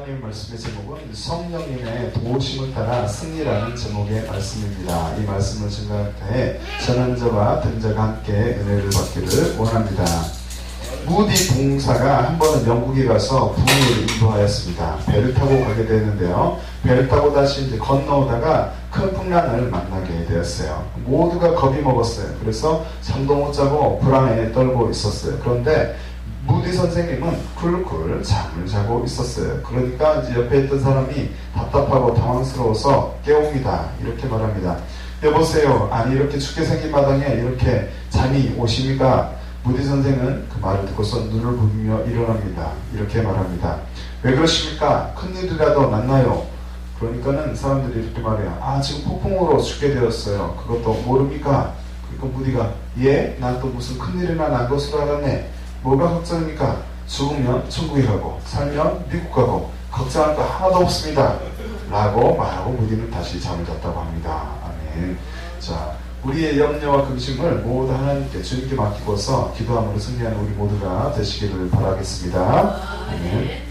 하나님 말씀의 제목은 성령님의 도우심을 따라 승리라는 제목의 말씀입니다. 이 말씀을 증거할 때에 전원자와 등자가 함께 은혜를 받기를 원합니다. 무디 봉사가 한 번은 영국에 가서 부흥을 인도하였습니다. 배를 타고 가게 되는데요. 배를 타고 다시 이제 건너오다가 큰 풍랑을 만나게 되었어요. 모두가 겁이 먹었어요. 그래서 잠도 못 자고 불안에 떨고 있었어요. 그런데 무디 선생님은 쿨쿨 잠을 자고 있었어요. 그러니까 이제 옆에 있던 사람이 답답하고 당황스러워서 깨웁니다. 이렇게 말합니다. 여보세요. 아니 이렇게 춥게 생긴 마당에 이렇게 잠이 오십니까? 무디 선생은 그 말을 듣고서 눈을 부비며 일어납니다. 이렇게 말합니다. 왜 그러십니까? 큰일이라도 났나요? 그러니까는 사람들이 이렇게 말해요. 아 지금 폭풍으로 죽게 되었어요. 그것도 모릅니까? 그러니까 무디가 예? 난 또 무슨 큰일이나 난 것으로 알았네. 뭐가 걱정입니까? 죽으면 천국에 가고 살면 미국 가고 걱정할 거 하나도 없습니다. 라고 말하고 무디는 다시 잠을 잤다고 합니다. 아멘. 자, 우리의 염려와 근심을 모두 하나님께 주님께 맡기고서 기도함으로 승리하는 우리 모두가 되시기를 바라겠습니다. 아멘.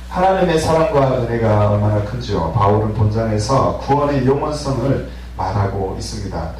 하나님의 사랑과 은혜가 얼마나 큰지요. 바울은 본장에서 구원의 영원성을 말하고 있습니다.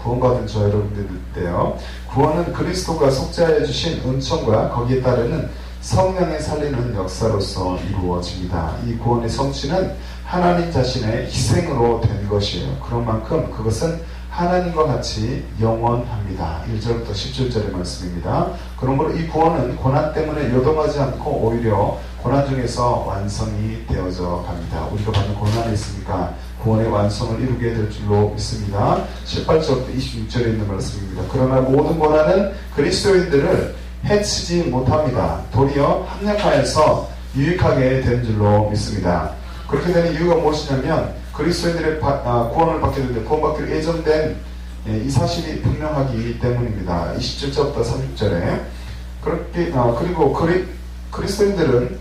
구원받은 저 여러분들인데요. 구원은 그리스도가 속죄하여 주신 은총과 거기에 따르는 성령의 살리는 역사로서 이루어집니다. 이 구원의 성취는 하나님 자신의 희생으로 된 것이에요. 그런 만큼 그것은 하나님과 같이 영원합니다. 1절부터 17절의 말씀입니다. 그러므로 이 구원은 고난 때문에 요동하지 않고 오히려 고난 중에서 완성이 되어져 갑니다. 우리가 받는 고난이 있으니까 구원의 완성을 이루게 될 줄로 믿습니다. 18절부터 26절에 있는 말씀입니다. 그러나 모든 고난은 그리스도인들을 해치지 못합니다. 도리어 합력하여서 유익하게 된 줄로 믿습니다. 그렇게 되는 이유가 무엇이냐면 그리스도인들의 구원을 받게 되는데 구원받기로 예정된 이 사실이 분명하기 때문입니다. 27절부터 30절에 그리고 그리스도인들은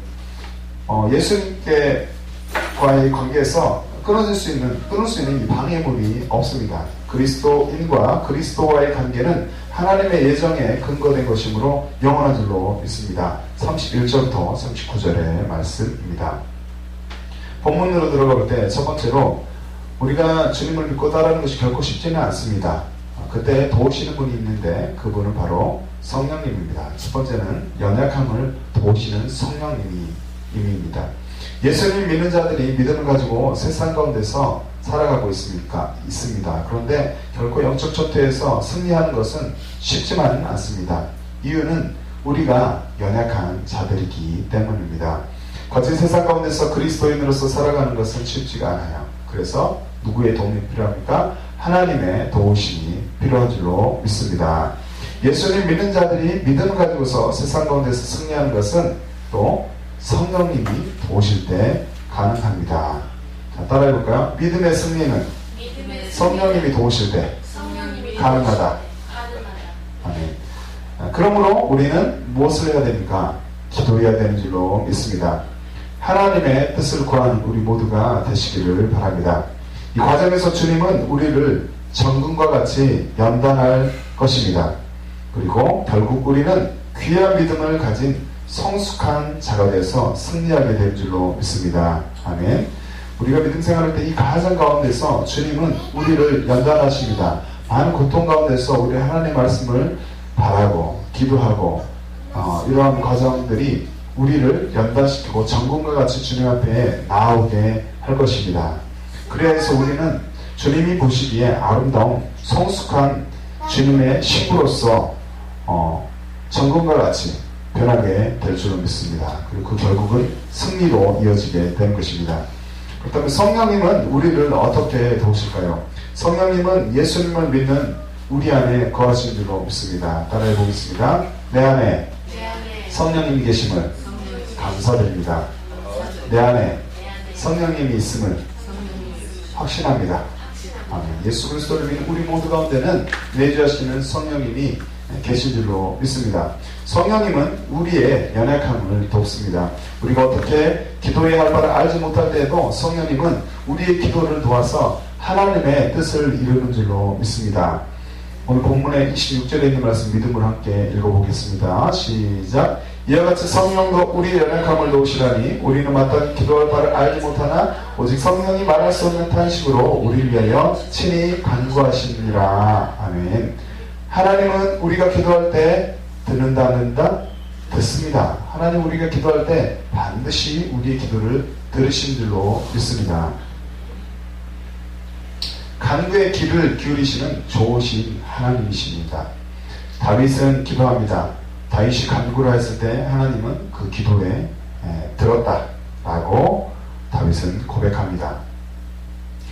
예수님과의 관계에서 끊을 수 있는 이 방해물이 없습니다. 그리스도인과 그리스도와의 관계는 하나님의 예정에 근거된 것이므로 영원한 줄로 믿습니다. 31절부터 39절의 말씀입니다. 본문으로 들어갈 때 첫 번째로 우리가 주님을 믿고 따르는 것이 결코 쉽지는 않습니다. 그때 도우시는 분이 있는데 그분은 바로 성령님입니다. 첫 번째는 연약함을 도우시는 성령님입니다. 예수님을 믿는 자들이 믿음을 가지고 세상 가운데서 살아가고 있습니다. 그런데 결코 영적 전투에서 승리하는 것은 쉽지만은 않습니다. 이유는 우리가 연약한 자들이기 때문입니다. 거친 세상 가운데서 그리스도인으로서 살아가는 것은 쉽지가 않아요. 그래서 누구의 도움이 필요합니까? 하나님의 도우심이 필요한 줄로 믿습니다. 예수님 믿는 자들이 믿음을 가지고서 세상 가운데서 승리하는 것은 또 성령님이 도우실 때 가능합니다. 자, 따라해볼까요? 믿음의 승리는 성령님이 도우실 때 가능하다. 아멘. 그러므로 우리는 무엇을 해야 됩니까? 기도해야 되는 줄로 믿습니다. 하나님의 뜻을 구하는 우리 모두가 되시기를 바랍니다. 이 과정에서 주님은 우리를 정금과 같이 연단할 것입니다. 그리고 결국 우리는 귀한 믿음을 가진 성숙한 자가 돼서 승리하게 될 줄로 믿습니다. 아멘. 우리가 믿음 생활할 때 이 과정 가운데서 주님은 우리를 연단하십니다. 많은 고통 가운데서 우리 하나님의 말씀을 바라고 기도하고 이러한 과정들이 우리를 연단시키고 정금과 같이 주님 앞에 나오게 할 것입니다. 그래서 우리는 주님이 보시기에 아름다운 성숙한 주님의 신부로서 정금과 같이 변하게 될 줄로 믿습니다. 그리고 그 결국은 승리로 이어지게 되는 것입니다. 그렇다면 성령님은 우리를 어떻게 도우실까요? 성령님은 예수님을 믿는 우리 안에 거하신 줄로 믿습니다. 따라해 보겠습니다. 내 안에 성령님이 계심을 감사드립니다. 내 안에 성령님이 있음을 확신합니다. 아멘. 예수 그리스도를 믿는 우리 모두 가운데는 내주하시는 성령님이 계신 줄로 믿습니다. 성령님은 우리의 연약함을 돕습니다. 우리가 어떻게 기도해야 할 바를 알지 못할 때에도 성령님은 우리의 기도를 도와서 하나님의 뜻을 이루는 줄로 믿습니다. 오늘 본문의 26절에 있는 말씀 믿음으로 함께 읽어보겠습니다. 시작. 이와 같이 성령도 우리의 연약함을 도우시라니 우리는 마땅히 기도할 바를 알지 못하나 오직 성령이 말할 수 없는 탄식으로 우리를 위하여 친히 간구하시니라. 아멘. 하나님은 우리가 기도할 때 듣는다 안 듣는다? 듣습니다. 하나님 우리가 기도할 때 반드시 우리의 기도를 들으신 줄로 믿습니다. 간구의 귀를 기울이시는 좋으신 하나님이십니다. 다윗은 기도합니다. 다윗이 간구를 했을 때 하나님은 그 기도에 들었다 라고 다윗은 고백합니다.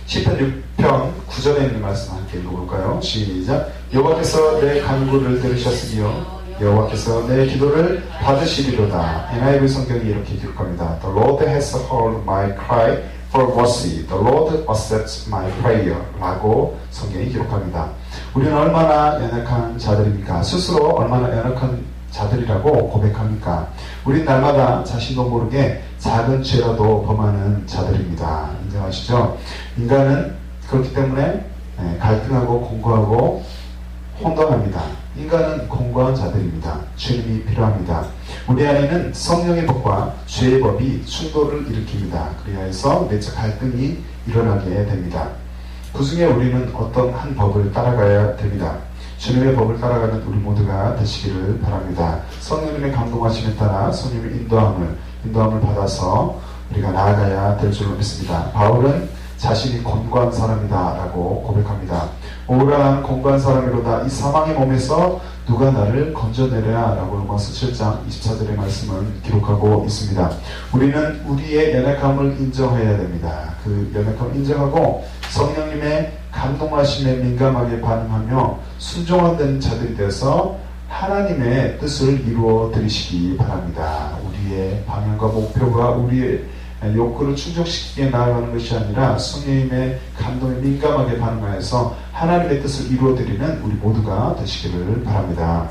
시편 6편 9절에 있는 말씀 함께 읽어볼까요? 시작. 여호와께서 내 간구를 들으셨으며 여호와께서 내 기도를 받으시리로다. NIV 성경이 이렇게 기록합니다. The Lord has heard my cry for mercy. The Lord accepts my prayer. 라고 성경이 기록합니다. 우리는 얼마나 연약한 자들입니까? 스스로 얼마나 연약한 자들이라고 고백합니까? 우린 날마다 자신도 모르게 작은 죄라도 범하는 자들입니다. 인정하시죠? 인간은 그렇기 때문에 갈등하고 공고하고 혼돈합니다. 인간은 공고한 자들입니다. 주님이 필요합니다. 우리 안에는 성령의 법과 죄의 법이 충돌을 일으킵니다. 그리하여서 내적 갈등이 일어나게 됩니다. 그 중에 우리는 어떤 한 법을 따라가야 됩니다. 주님의 법을 따라가는 우리 모두가 되시기를 바랍니다. 성령님의 감동하심에 따라 성령님의 인도함을 받아서 우리가 나아가야 될 줄로 믿습니다. 바울은 자신이 곤고한 사람이다 라고 고백합니다. 오라 곤고한 사람이로다. 이 사망의 몸에서 누가 나를 건져내랴 라고 로마서 7장 24절의 말씀을 기록하고 있습니다. 우리는 우리의 연약함을 인정해야 됩니다. 그 연약함을 인정하고 성령님의 감동하심에 민감하게 반응하며 순종하는 자들이 되어서 하나님의 뜻을 이루어 드리시기 바랍니다. 우리의 방향과 목표가 우리의 욕구를 충족시키게 나아가는 것이 아니라 성령님의 감동에 민감하게 반응하여서 하나님의 뜻을 이루어드리는 우리 모두가 되시기를 바랍니다.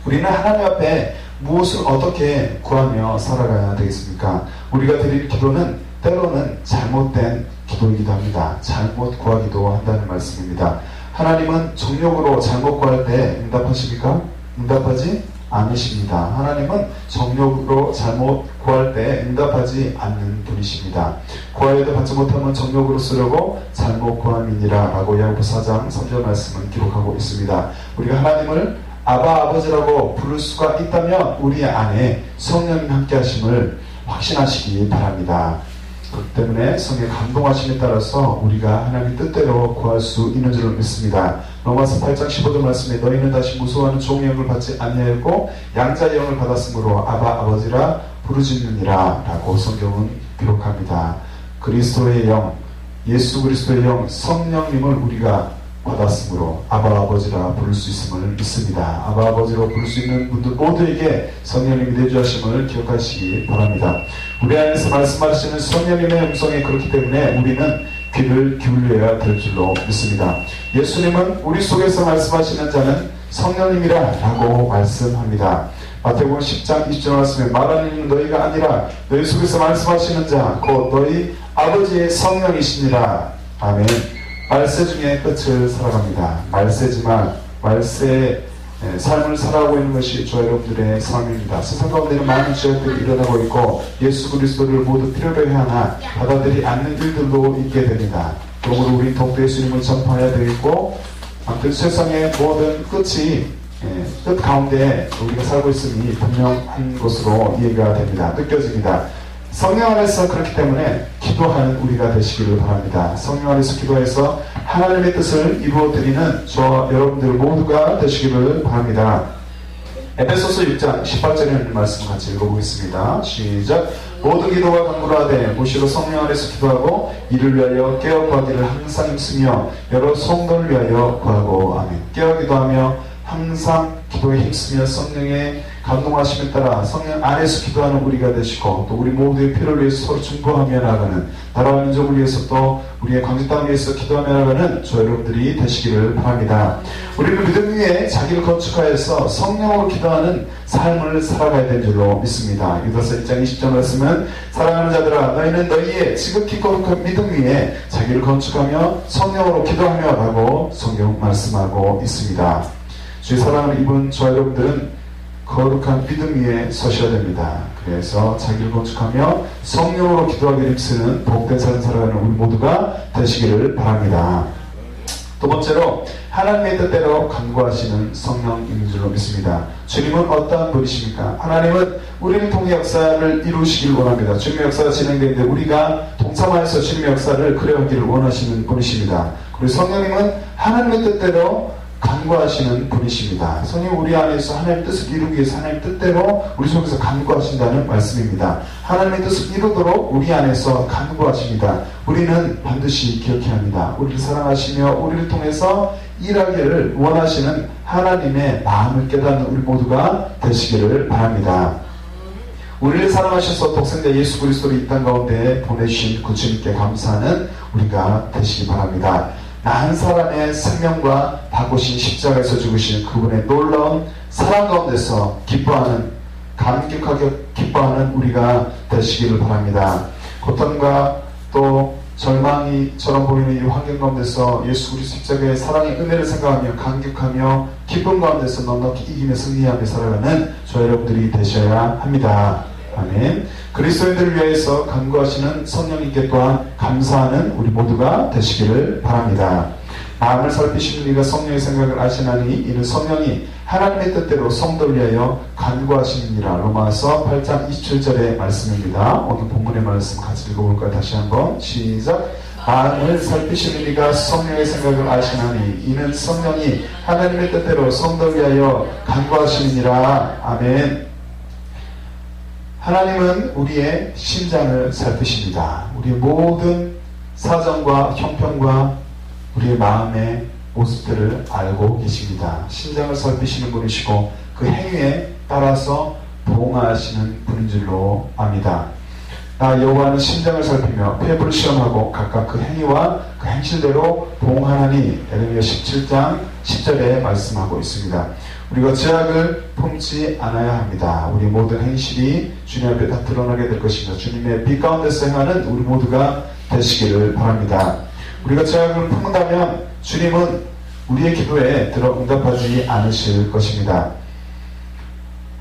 우리는 하나님 앞에 무엇을 어떻게 구하며 살아가야 되겠습니까? 우리가 드릴 기도는 때로는 잘못된 기도이기도 합니다. 잘못 구하기도 한다는 말씀입니다. 하나님은 정욕으로 잘못 구할 때 응답하십니까? 응답하지 않으십니다. 하나님은 정욕으로 잘못 구할 때 응답하지 않는 분이십니다. 구하여도 받지 못하면 정욕으로 쓰려고 잘못 구함이니라 라고 야고보서 4장 3절 말씀은 기록하고 있습니다. 우리가 하나님을 아바 아버지라고 부를 수가 있다면 우리 안에 성령님 함께 하심을 확신하시기 바랍니다. 그렇기 때문에 성령의 감동하심에 따라서 우리가 하나님의 뜻대로 구할 수 있는 줄을 믿습니다. 로마서 8장 15절 말씀에 너희는 다시 무서워하는 종의 영을 받지 아니하였고 양자의 영을 받았으므로 아바 아버지라 부르짖느니라 라고 성경은 기록합니다. 그리스도의 영, 예수 그리스도의 영, 성령님을 우리가 받았으므로 아바 아버지라 부를 수 있음을 믿습니다. 아바 아버지로 부를 수 있는 분들 모두에게 성령님이 내주하심을 기억하시기 바랍니다. 우리 안에서 말씀하시는 성령님의 음성이 그렇기 때문에 우리는 귀를 기울여야 될 줄로 믿습니다. 예수님은 우리 속에서 말씀하시는 자는 성령님이라 라고 말씀합니다. 마태복음 10장 20절 말씀에 말하는 이는 너희가 아니라 너희 속에서 말씀하시는 자 곧 너희 아버지의 성령이시니라. 아멘. 말세 중에 끝을 살아갑니다. 말세지만 말세의 삶을 살아가고 있는 것이 저와 여러분들의 삶입니다. 세상 가운데는 많은 죄악들이 일어나고 있고 예수 그리스도를 모두 필요로 하나 받아들이지 않는 일들도 있게 됩니다. 그러므로 우리 더욱더 예수님을 전파해야 되겠고 아무튼 세상의 모든 끝이 끝 가운데 우리가 살고 있음이 분명한 것으로 이해가 됩니다. 느껴집니다. 성령 안에서 그렇기 때문에 기도하는 우리가 되시기를 바랍니다. 성령 안에서 기도해서 하나님의 뜻을 이루어드리는 저와 여러분들 모두가 되시기를 바랍니다. 에베소서 6장 18절에 있는 말씀 같이 읽어보겠습니다. 시작. 모든 기도와 간구를 하되 무시로 성령 안에서 기도하고 이를 위하여 깨어 구하기를 항상 힘쓰며 여러 성도를 위하여 구하고 아멘. 깨어 기도하며 항상 기도에 힘쓰며 성령의 감동하심에 따라 성령 안에서 기도하는 우리가 되시고 또 우리 모두의 필요를 위해서 서로 중보하며 나가는 나라와 민족을 위해서 또 우리의 광주 땅을 위해서 기도하며 나가는 저 여러분들이 되시기를 바랍니다. 우리는 믿음 위에 자기를 건축하여서 성령으로 기도하는 삶을 살아가야 될 줄로 믿습니다. 유다서 1장 20절 말씀은 사랑하는 자들아 너희는 너희의 지극히 거룩한 믿음 위에 자기를 건축하며 성령으로 기도하며 라고 성경 말씀하고 있습니다. 주의 사랑을 입은 저 여러분들은 거룩한 믿음 위에 서셔야 됩니다. 그래서 자기를 건축하며 성령으로 기도하기를 힘쓰는 복된 삶을 살아가는 우리 모두가 되시기를 바랍니다. 두 번째로 하나님의 뜻대로 간구하시는 성령인 줄로 믿습니다. 주님은 어떠한 분이십니까? 하나님은 우리를 통해 역사를 이루시길 원합니다. 주님의 역사가 진행되는데 우리가 동참하여서 주님의 역사를 그려가기를 원하시는 분이십니다. 그리고 성령님은 하나님의 뜻대로 간구하시는 분이십니다. 성령 우리 안에서 하나님의 뜻을 이루기 위해서 하나님의 뜻대로 우리 속에서 간구하신다는 말씀입니다. 하나님의 뜻을 이루도록 우리 안에서 간구하십니다. 우리는 반드시 기억해야 합니다. 우리를 사랑하시며 우리를 통해서 일하기를 원하시는 하나님의 마음을 깨닫는 우리 모두가 되시기를 바랍니다. 우리를 사랑하셔서 독생자 예수 그리스도를 이 땅 가운데 보내주신 그 주님께 감사하는 우리가 되시기 바랍니다. 나 한 사람의 생명과 바꾸신 십자가에서 죽으신 그분의 놀라운 사랑 가운데서 기뻐하는, 감격하게 기뻐하는 우리가 되시기를 바랍니다. 고통과 또 절망이처럼 보이는 이 환경 가운데서 예수 그리스도 십자가의 사랑의 은혜를 생각하며 감격하며 기쁨 가운데서 넉넉히 이기며 승리하며 살아가는 저 여러분들이 되셔야 합니다. 아멘. 그리스도인들을 위해서 간구하시는 성령님께 또한 감사하는 우리 모두가 되시기를 바랍니다. 마음을 살피시는 이가 성령의 생각을 아시나니 이는 성령이 하나님의 뜻대로 성도를 위하여 간구하시느니라. 로마서 8장 27절의 말씀입니다. 오늘 본문의 말씀 같이 읽어볼까요? 다시 한번 시작. 마음을 살피시는 이가 성령의 생각을 아시나니 이는 성령이 하나님의 뜻대로 성도를 위하여 간구하시느니라. 아멘. 하나님은 우리의 심장을 살피십니다. 우리의 모든 사정과 형편과 우리의 마음의 모습들을 알고 계십니다. 심장을 살피시는 분이시고 그 행위에 따라서 보응하시는 분인 줄로 압니다. 나 여호와는 심장을 살피며 폐부를 시험하고 각각 그 행위와 그 행실대로 보응하나니 에레미야 17장 10절에 말씀하고 있습니다. 우리가 죄악을 품지 않아야 합니다. 우리 모든 행실이 주님 앞에 다 드러나게 될 것입니다. 주님의 빛 가운데서 행하는 우리 모두가 되시기를 바랍니다. 우리가 죄악을 품는다면 주님은 우리의 기도에 들어 응답하지 않으실 것입니다.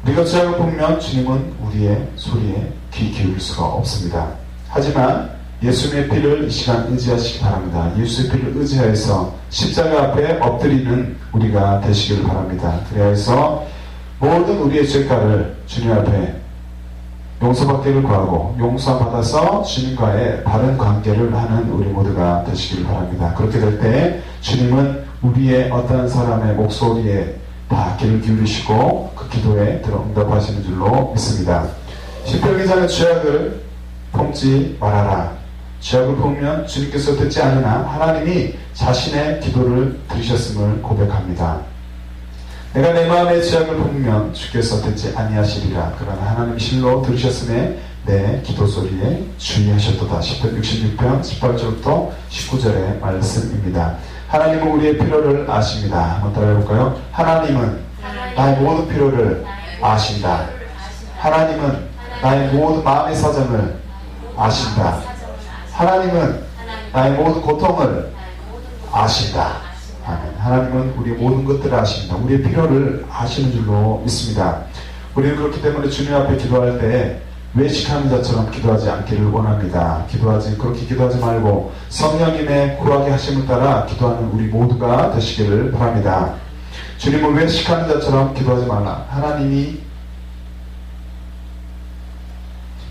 우리가 죄악을 품으면 주님은 우리의 소리에 귀 기울일 수가 없습니다. 하지만 예수님의 피를 이 시간 의지하시기 바랍니다. 예수의 피를 의지하여서 십자가 앞에 엎드리는 우리가 되시기를 바랍니다. 그래서 모든 우리의 죄가를 주님 앞에 용서받기를 구하고 용서 받아서 주님과의 바른 관계를 하는 우리 모두가 되시기를 바랍니다. 그렇게 될 때 주님은 우리의 어떤 사람의 목소리에 다 귀를 기울이시고 그 기도에 들어 응답하시는 줄로 믿습니다. 시편 기자는 죄악을 품지 말아라. 죄악을 품으면 주님께서 듣지 않으나 하나님이 자신의 기도를 들으셨음을 고백합니다. 내가 내 마음의 죄악을 품으면 주께서 듣지 아니하시리라. 그러나 하나님 실로 들으셨음에 내 기도 소리에 주의하셨도다. 시편 66편 18절부터 19절의 말씀입니다. 하나님은 우리의 필요를 아십니다. 한번 따라해볼까요? 하나님은 나의 모든 필요를 아신다. 하나님은 나의 모든 마음의 사정을 아신다. 하나님은 나의 모든 고통을 아신다. 아멘. 하나님은 우리의 모든 것들을 아십니다. 우리의 필요를 아시는 줄로 믿습니다. 우리는 그렇기 때문에 주님 앞에 기도할 때 외식하는 자처럼 기도하지 않기를 원합니다. 그렇게 기도하지 말고 성령님의 구하게 하심을 따라 기도하는 우리 모두가 되시기를 바랍니다. 주님은 외식하는 자처럼 기도하지 말라. 하나님이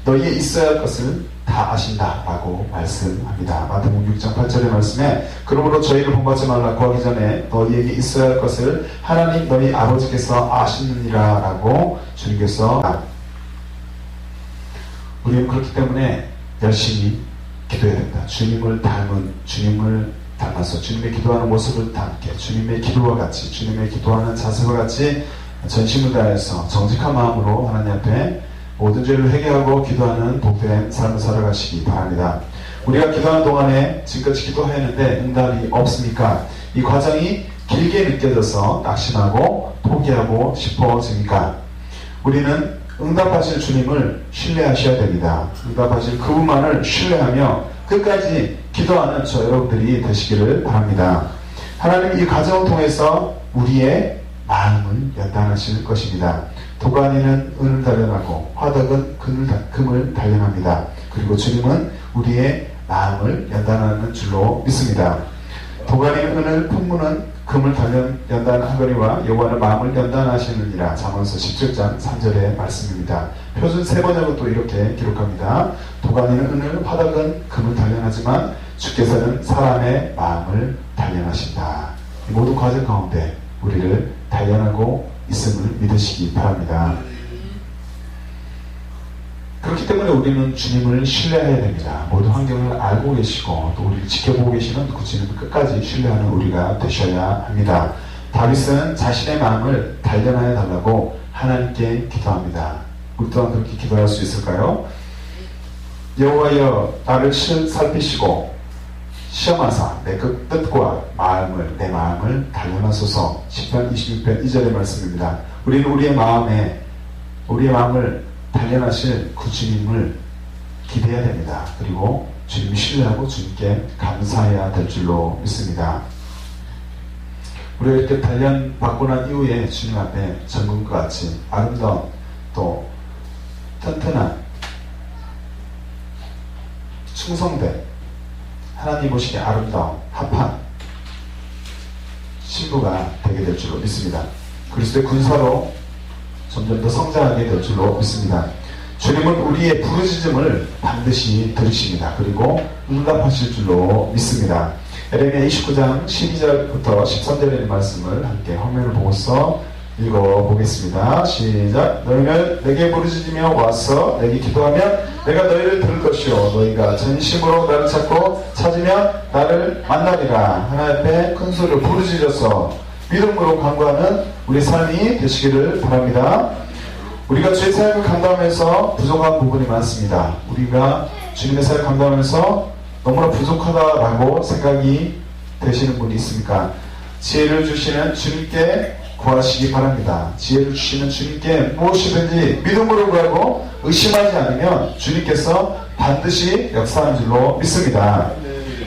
너희에 있어야 할 것을 다 아신다라고 말씀합니다. 마태복음 6장 8절의 말씀에 그러므로 저희를 본받지 말라. 구하기 전에 너희에게 있어야 할 것을 하나님 너희 아버지께서 아시느니라 라고 주님께서 우리는 그렇기 때문에 열심히 기도해야 됩니다. 주님을 닮아서 주님의 기도하는 모습을 닮게 주님의 기도와 같이 주님의 기도하는 자세와 같이 전심을 다해서 정직한 마음으로 하나님 앞에 모든 죄를 회개하고 기도하는 복된 삶을 살아가시기 바랍니다. 우리가 기도하는 동안에 지금까지 기도했는데 응답이 없습니까? 이 과정이 길게 느껴져서 낙심하고 포기하고 싶어집니까? 우리는 응답하실 주님을 신뢰하셔야 됩니다. 응답하실 그분만을 신뢰하며 끝까지 기도하는 저 여러분들이 되시기를 바랍니다. 하나님 이 과정을 통해서 우리의 마음을 연단하실 것입니다. 도가니는 은을 단련하고 화덕은 금을 단련합니다. 그리고 주님은 우리의 마음을 연단하는 줄로 믿습니다. 도가니는 은을, 풍무는 금을 연단하거니와 여호와는 마음을 연단하시느니라. 잠언서 17장 3절의 말씀입니다. 표준 3번역은 또 이렇게 기록합니다. 도가니는 은을, 화덕은 금을 단련하지만 주께서는 사람의 마음을 단련하신다. 이 모든 과정 가운데 우리를 단련하고 있음을 믿으시기 바랍니다. 그렇기 때문에 우리는 주님을 신뢰해야 됩니다. 모든 환경을 알고 계시고 또 우리를 지켜보고 계시는 그 주님을 끝까지 신뢰하는 우리가 되셔야 합니다. 다윗은 자신의 마음을 단련하여 달라고 하나님께 기도합니다. 우리 또한 그렇게 기도할 수 있을까요? 여호와여 나를 살피시고 시험하사 내 그 뜻과 내 마음을 단련하소서. 시편 26편 2절의 말씀입니다. 우리는 우리의 마음을 단련하실 그 주님을 기대해야 됩니다. 그리고 주님을 신뢰하고 주님께 감사해야 될 줄로 믿습니다. 우리가 이렇게 단련받고 난 이후에 주님 앞에 정금과 같이 아름다운 또 튼튼한 충성된 하나님 보시기에 아름다운 합한 신부가 되게 될 줄로 믿습니다. 그리스도의 군사로 점점 더 성장하게 될 줄로 믿습니다. 주님은 우리의 부르짖음을 반드시 들으십니다. 그리고 응답하실 줄로 믿습니다. 에레미야 29장 12절부터 13절의 말씀을 함께 화면을 보고서 읽어보겠습니다. 시작. 너희는 내게 부르짖으며 와서 내게 기도하면 내가 너희를 들을 것이요 너희가 전심으로 나를 찾으면 나를 만나리라. 하나님 앞에 큰 소리로 부르짖어서 믿음으로 간구하는 우리 삶이 되시기를 바랍니다. 우리가 주의 사역을 감당하면서 부족한 부분이 많습니다. 우리가 주님의 사역을 감당하면서 너무나 부족하다라고 생각이 되시는 분이 있습니까? 지혜를 주시는 주님께 구하시기 바랍니다. 지혜를 주시는 주님께 무엇이든지 믿음으로 구하고 의심하지 않으면 주님께서 반드시 역사하는 줄로 믿습니다.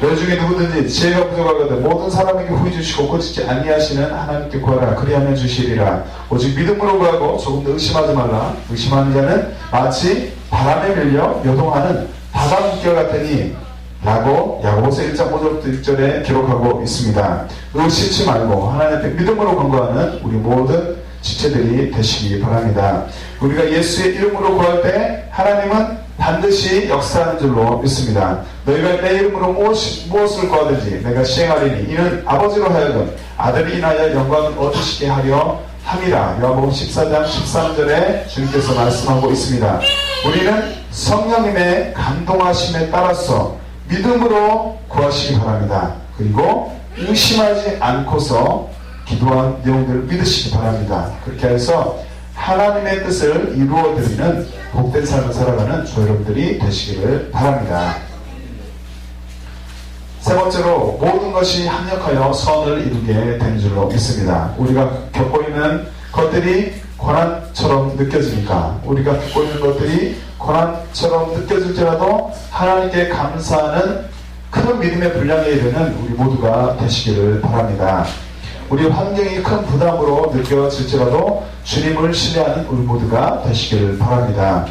너희 중에 누구든지 지혜가 부족하거든 모든 사람에게 후히 주시고 고치지 아니하시는 하나님께 구하라. 그리하면 주시리라. 오직 믿음으로 구하고 조금 더 의심하지 말라. 의심하는 자는 마치 바람에 밀려 요동하는 바다 물결 같으니 라고 야고보서 1장 5절부터 6절에 기록하고 있습니다. 의심치 말고 하나님 앞에 믿음으로 간구하는 우리 모든 지체들이 되시기 바랍니다. 우리가 예수의 이름으로 구할 때 하나님은 반드시 역사하는 줄로 믿습니다. 너희가 내 이름으로 무엇을 구하든지 내가 시행하리니 이는 아버지로 하여금 아들이 인하여 영광을 얻으시게 하려 함이라. 요한복음 14장 13절에 주님께서 말씀하고 있습니다. 우리는 성령님의 감동하심에 따라서 믿음으로 구하시기 바랍니다. 그리고 의심하지 않고서 기도한 내용들을 믿으시기 바랍니다. 그렇게 해서 하나님의 뜻을 이루어드리는 복된 삶을 살아가는 저 여러분들이 되시기를 바랍니다. 세 번째로 모든 것이 합력하여 선을 이루게 되는 줄로 믿습니다. 우리가 겪고 있는 것들이 고난처럼 느껴지니까 우리가 겪고 있는 것들이 고난처럼 느껴질지라도 하나님께 감사하는 큰 믿음의 분량에 이르는 우리 모두가 되시기를 바랍니다. 우리 환경이 큰 부담으로 느껴질지라도 주님을 신뢰하는 우리 모두가 되시기를 바랍니다.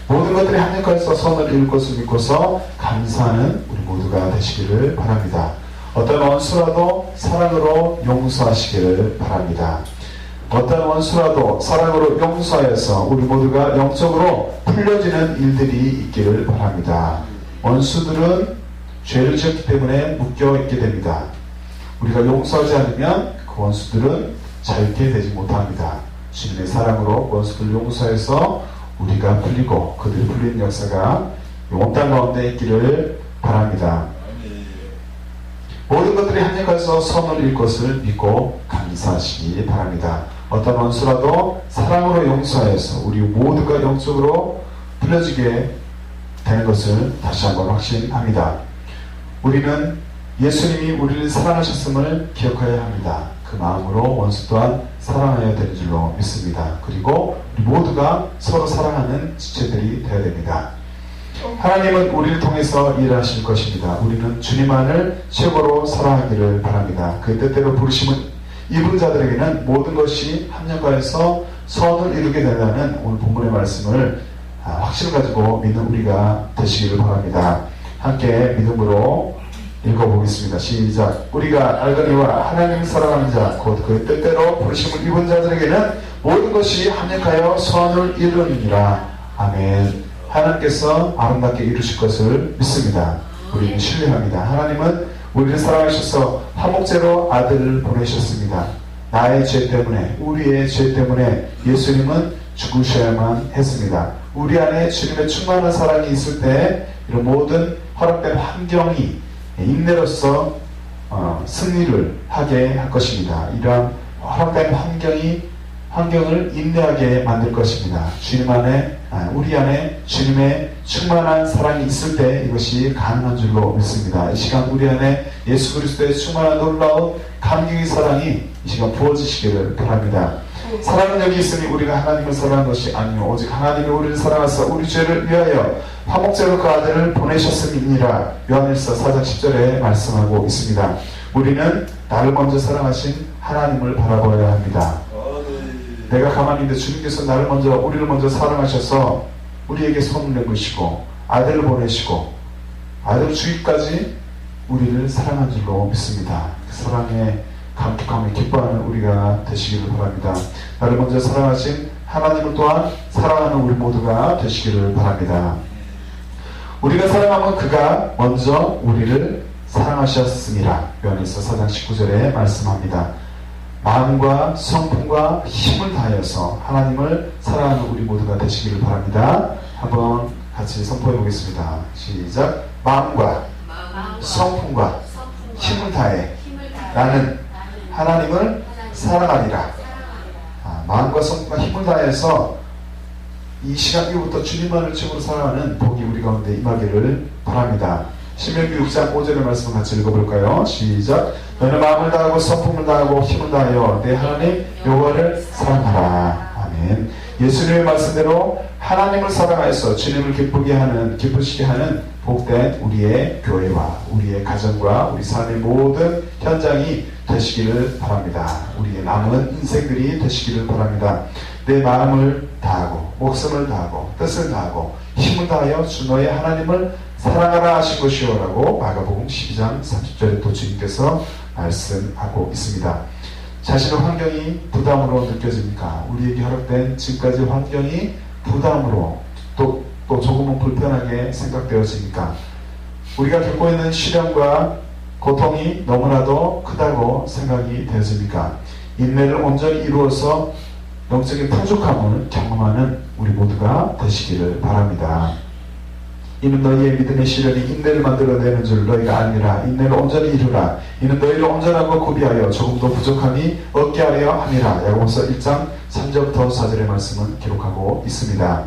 모든 것들이 합력해서 선을 이룰 것을 믿고서 감사하는 우리 모두가 되시기를 바랍니다. 어떤 원수라도 사랑으로 용서하시기를 바랍니다. 어떤 원수라도 사랑으로 용서하여서 우리 모두가 영적으로 풀려지는 일들이 있기를 바랍니다. 원수들은 죄를 지었기 때문에 묶여있게 됩니다. 우리가 용서하지 않으면 그 원수들은 자유케 되지 못합니다. 주님의 사랑으로 원수들 용서해서 우리가 풀리고 그들이 풀리는 역사가 온 땅 가운데 있기를 바랍니다. 모든 것들이 합력해서 선을 이룰 것을 믿고 감사하시기 바랍니다. 어떤 원수라도 사랑으로 용서해서 우리 모두가 영적으로 풀려지게 되는 것을 다시 한번 확신합니다. 우리는 예수님이 우리를 사랑하셨음을 기억해야 합니다. 그 마음으로 원수 또한 사랑해야 되는 줄로 믿습니다. 그리고 우리 모두가 서로 사랑하는 지체들이 되어야 됩니다. 하나님은 우리를 통해서 일하실 것입니다. 우리는 주님만을 최고로 사랑하기를 바랍니다. 그 뜻대로 부르심은 입은 자들에게는 모든 것이 합력하여서 선을 이루게 된다는 오늘 본문의 말씀을 확신을 가지고 믿는 우리가 되시기를 바랍니다. 함께 믿음으로 읽어보겠습니다. 시작. 우리가 알거니와 하나님을 사랑하는 자 곧 그의 뜻대로 부르심을 입은 자들에게는 모든 것이 합력하여 선을 이루느니라. 아멘. 하나님께서 아름답게 이루실 것을 믿습니다. 우리는 신뢰합니다. 하나님은 우리를 사랑하셔서 화목제로 아들을 보내셨습니다. 나의 죄 때문에, 우리의 죄 때문에 예수님은 죽으셔야만 했습니다. 우리 안에 주님의 충만한 사랑이 있을 때 이런 모든 허락된 환경이 인내로서 승리를 하게 할 것입니다. 이러한 허락된 환경을 인내하게 만들 것입니다. 주님 안에, 우리 안에 주님의 충만한 사랑이 있을 때 이것이 가능한 줄로 믿습니다. 이 시간 우리 안에 예수 그리스도의 충만한 놀라운 감격의 사랑이 이 시간 부어지시기를 바랍니다. 사랑은 여기 있으니 우리가 하나님을 사랑한 것이 아니요 오직 하나님이 우리를 사랑하사 우리 죄를 위하여 화목제로 그 아들을 보내셨음이니라. 요한일서 4장 10절에 말씀하고 있습니다. 우리는 나를 먼저 사랑하신 하나님을 바라보아야 합니다. 내가 가만히 있는데 주님께서 우리를 먼저 사랑하셔서 우리에게 선을 내보시고 아들을 보내시고 아들을 주기까지 우리를 사랑한 줄로 믿습니다. 그 사랑에 감격함을 기뻐하는 우리가 되시기를 바랍니다. 나를 먼저 사랑하신 하나님을 또한 사랑하는 우리 모두가 되시기를 바랍니다. 우리가 사랑하면 그가 먼저 우리를 사랑하셨습니다. 요한일서 4장 19절에 말씀합니다. 마음과 성품과 힘을 다하여서 하나님을 사랑하는 우리 모두가 되시기를 바랍니다. 한번 같이 선포해 보겠습니다. 시작. 마음과 성품과 힘을 다해 나는 하나님을 사랑하리라. 마음과 성품과 힘을 다해서 이 시간 이후부터 주님만을 최고로 사랑하는 복이 우리 가운데 임하기를 바랍니다. 신명기 6장 5절의 말씀을 같이 읽어볼까요? 시작. 너는 마음을 다하고 성품을 다하고 힘을 다하여 내 하나님 여호와를 사랑하라. 아멘. 예수님의 말씀대로 하나님을 사랑하여서 주님을 기쁘시게 하는 복된 우리의 교회와 우리의 가정과 우리 삶의 모든 현장이 되시기를 바랍니다. 우리의 남은 인생들이 되시기를 바랍니다. 내 마음을 다하고 목숨을 다하고 뜻을 다하고 힘을 다하여 주 너의 하나님을 사랑하라 하신 것이요라고 마가복음 12장 30절에 또 주님께서 말씀하고 있습니다. 자신의 환경이 부담으로 느껴집니까? 우리에게 허락된 지금까지 환경이 부담으로 또 조금은 불편하게 생각되어집니까? 우리가 겪고 있는 시련과 고통이 너무나도 크다고 생각이 되어집니까? 인내를 온전히 이루어서 영적인 풍족함을 경험하는 우리 모두가 되시기를 바랍니다. 이는 너희의 믿음의 시련이 인내를 만들어내는 줄 너희가 알미라. 인내를 온전히 이루라. 이는 너희를 온전하고 구비하여 조금도 부족함이 없게 하려 함이라. 야고보서 1장 3절부터 4절의 말씀은 기록하고 있습니다.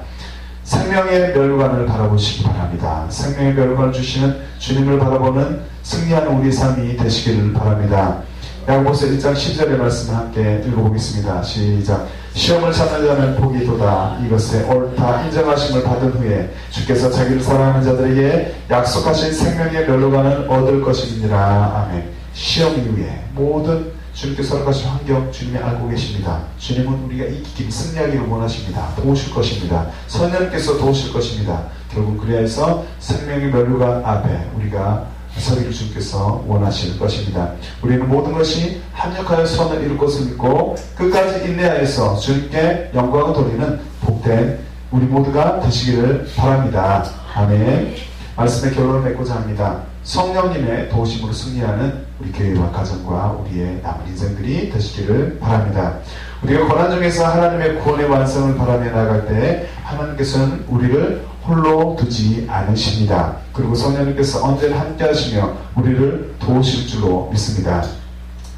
생명의 멸관을 바라보시기 바랍니다. 생명의 멸관을 주시는 주님을 바라보는 승리하는 우리의 삶이 되시기를 바랍니다. 야고보서 1장 10절의 말씀을 함께 읽어보겠습니다. 시작. 시험을 참는 자는 복이 도다. 이것에 옳다 인정하심을 받은 후에 주께서 자기를 사랑하는 자들에게 약속하신 생명의 멸관을 얻을 것이니라. 아멘. 시험 이후에 모든 주님께서 허락하신 환경 주님이 알고 계십니다. 주님은 우리가 이기기 승리하기를 원하십니다. 도우실 것입니다. 선생님께서 도우실 것입니다. 결국 그리하여서 생명의 멸관 앞에 우리가 서기를 주님께서 원하실 것입니다. 우리는 모든 것이 합력하여 선을 이룰 것을 믿고 끝까지 인내하여서 주님께 영광을 돌리는 복된 우리 모두가 되시기를 바랍니다. 아멘. 말씀의 결론을 맺고자 합니다. 성령님의 도우심으로 승리하는 우리 교회와 가정과 우리의 남은 인생들이 되시기를 바랍니다. 우리가 고난 중에서 하나님의 구원의 완성을 바라며 나아갈 때 하나님께서는 우리를 홀로 두지 않으십니다. 그리고 성령님께서 언제나 함께 하시며 우리를 도우실 줄로 믿습니다.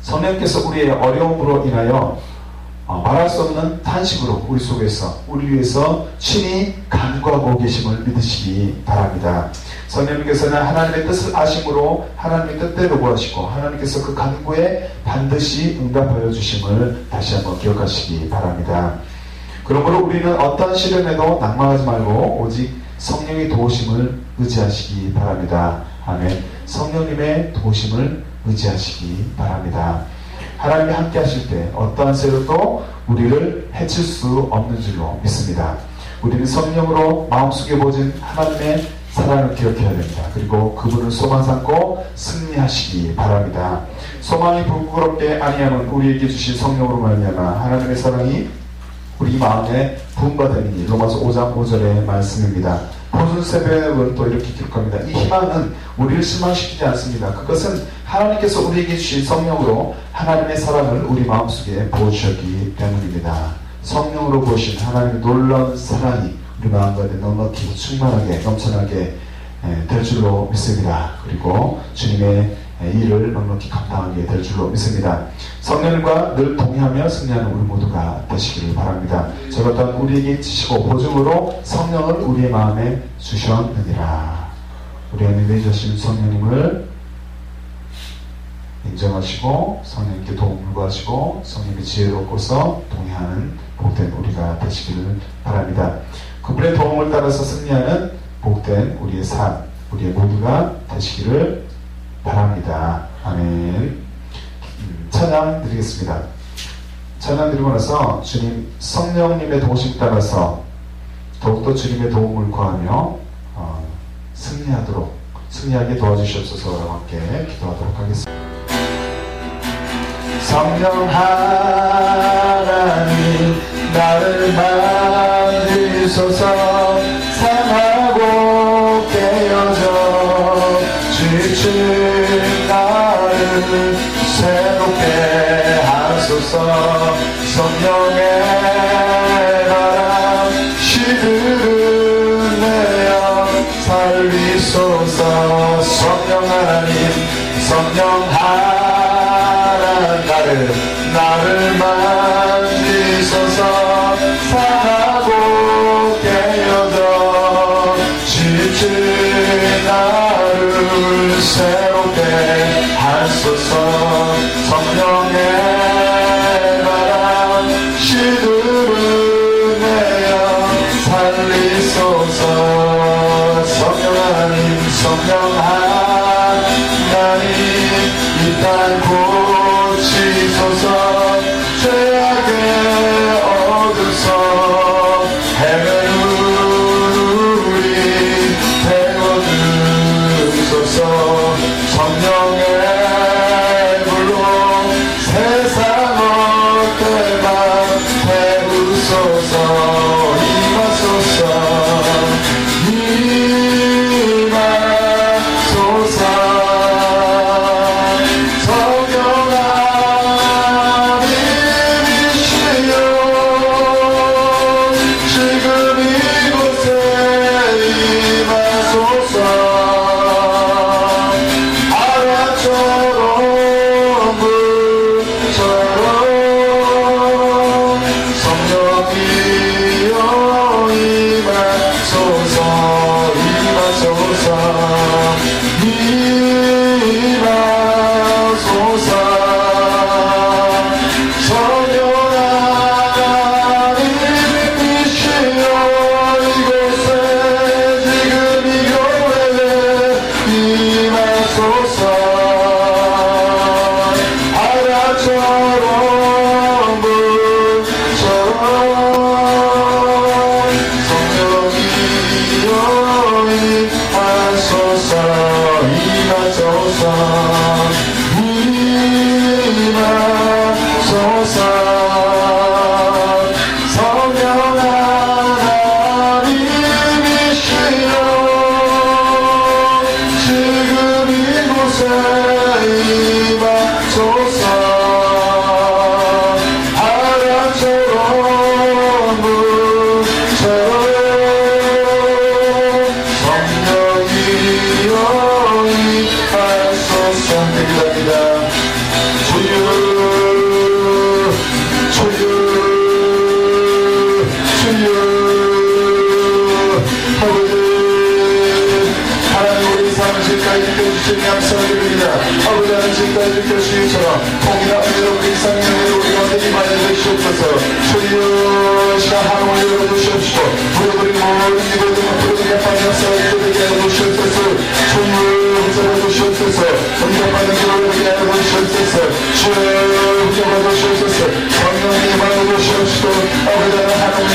성령님께서 우리의 어려움으로 인하여 말할 수 없는 탄식으로 우리 속에서 우리 위해서 친히 간구하고 계심을 믿으시기 바랍니다. 성령님께서는 하나님의 뜻을 아심으로 하나님의 뜻대로 구하시고 하나님께서 그 간구에 반드시 응답하여 주심을 다시 한번 기억하시기 바랍니다. 그러므로 우리는 어떤 시련에도 낙망하지 말고 오직 성령의 도우심을 의지하시기 바랍니다. 아멘. 성령님의 도우심을 의지하시기 바랍니다. 하나님이 함께 하실 때 어떠한 세력도 우리를 해칠 수 없는 줄로 믿습니다. 우리는 성령으로 마음속에 보진 하나님의 사랑을 기억해야 됩니다. 그리고 그분을 소망 삼고 승리하시기 바랍니다. 소망이 부끄럽게 아니하면 우리에게 주신 성령으로 말미암아 하나님의 사랑이 우리 마음에 부음과 되니 로마서 5장 5절의 말씀입니다. 보존새벽은 또 이렇게 기록합니다. 이 희망은 우리를 실망시키지 않습니다. 그것은 하나님께서 우리에게 주신 성령으로 하나님의 사랑을 우리 마음속에 부어주셨기 때문입니다. 성령으로 보신 하나님의 놀라운 사랑이 우리 마음 가운데 넉넉히 충만하게 넘쳐나게 될 줄로 믿습니다. 그리고 주님의 일을 넉넉히 감당하게 될 줄로 믿습니다. 성령과 늘 동의하며 승리하는 우리 모두가 되시기를 바랍니다. 저것 또한 우리에게 지시고 보증으로 성령을 우리의 마음에 주셨느니라. 우리 안에 계신 성령님을 인정하시고 성령님께 도움을 구하시고 성령님의 지혜로 얻고서 동의하는 복된 우리가 되시기를 바랍니다. 그분의 도움을 따라서 승리하는 복된 우리의 삶, 우리의 모두가 되시기를 바랍니다. 아멘. 찬양 드리겠습니다. 찬양 드리고 나서 주님 성령님의 도우심 따라서 더욱더 주님의 도움을 구하며 승리하게 도와주시옵소서라고 함께 기도하도록 하겠습니다. 성령 하나님 나를 만지소서. 상하고 깨어져 지친 나를 새롭게 하소서. 성령의 바람 시들은 내어 살리소서. 성령 하나님 성령 하나님 나를 만지소서. 상하고 깨어져 지친 나를 새롭게 하소서. 성령의 바람 시들으내어 살리소서. 성령 하나님 성령 하나님 이 땅 고치소서. 죄악의 어둠서 헤매는 우리 태워주소서. 성령의 불로 세상 어때만 태우소서. 임하소서. 임하소서.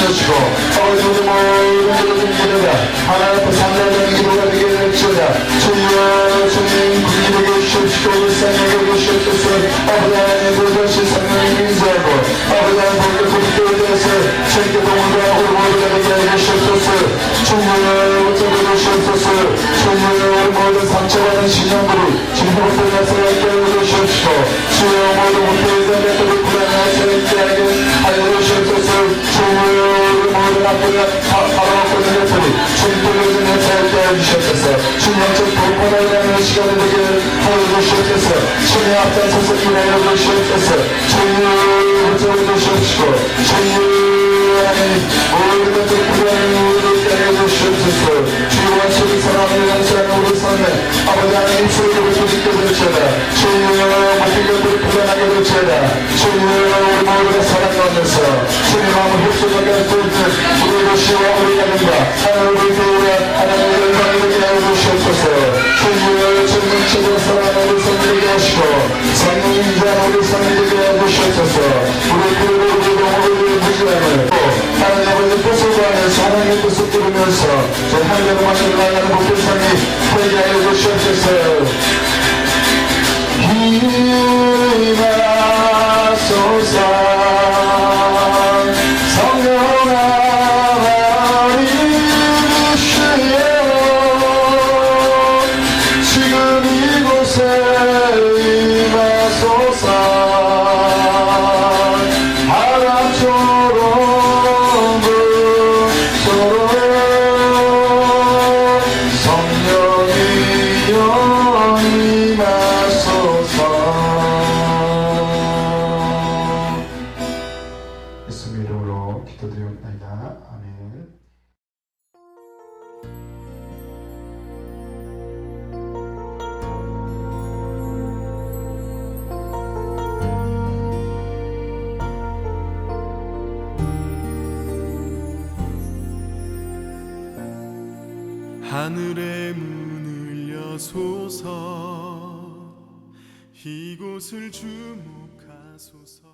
주시고 아버지 우리 모든 기도가 하나님 앞에 상달되는 기도가 되게 될지어다. 주여 주님 군인에게 주시옵시고 일상에게 주시옵소서. 아버지 하나님 그것이 성령님 인자하고 아버지 하나님 모든 국도에 대해서 주님께 동원과 모두가 되게 해주시옵소서. 주여 어쩌고 주시옵소서. 주여 모든 상처받은 신령들이 주님으로부터 나서게 해주시옵시고 주여 모든 목표에 대한 것들을 불안하게 하여 주시옵소서. 주여 모든 나쁜 바라먹고 있는 것들이 주님께로 인하여 해주시옵소서. 주님 영적 돌파하는 시간이 되게 하여 주시옵소서. 주님 앞장서서 일하여 주시옵소서. 주여 어쩌고 주시옵시고 주여 하나님 모든 것들을 불안하게 하여 주시옵소서. 주여 완전히 사랑하는 양수하는 우리 삶에 아버지 하나님 입술을 부딪게 될지어다. 주여 모든 것들을 불안하게 될지어다. 주여 우리 모두가 사랑하면서 주님 마음을 흡수하게 할 수 있는 우리 도시와 우리 가정과 하나님 우리 교회와 하나님 우리 영광이 되게 하여 주시옵소서. 주여 젊은 친구를 사랑하는 우리 성이 되게 하시고 성령이 인자하는 우리 성이 되게 하여 주시옵소서. 우리 교회를 우리 동호를 부지하며 하나님 아버지 뜻을 구하면서 하나님의 뜻을 들으면서 저희 하나님의 만나는 나가는 목표 삶이 되게 하여 주시옵소서. 힘하소서. 성령아 하나님 주여 지금 이곳에 임하소서. 바람처럼 불소로 성령이여 임하소서. 예수님 이름으로 기도드리옵나이다. 아멘. 하늘의 문을 여소서 이곳을 주목하소서.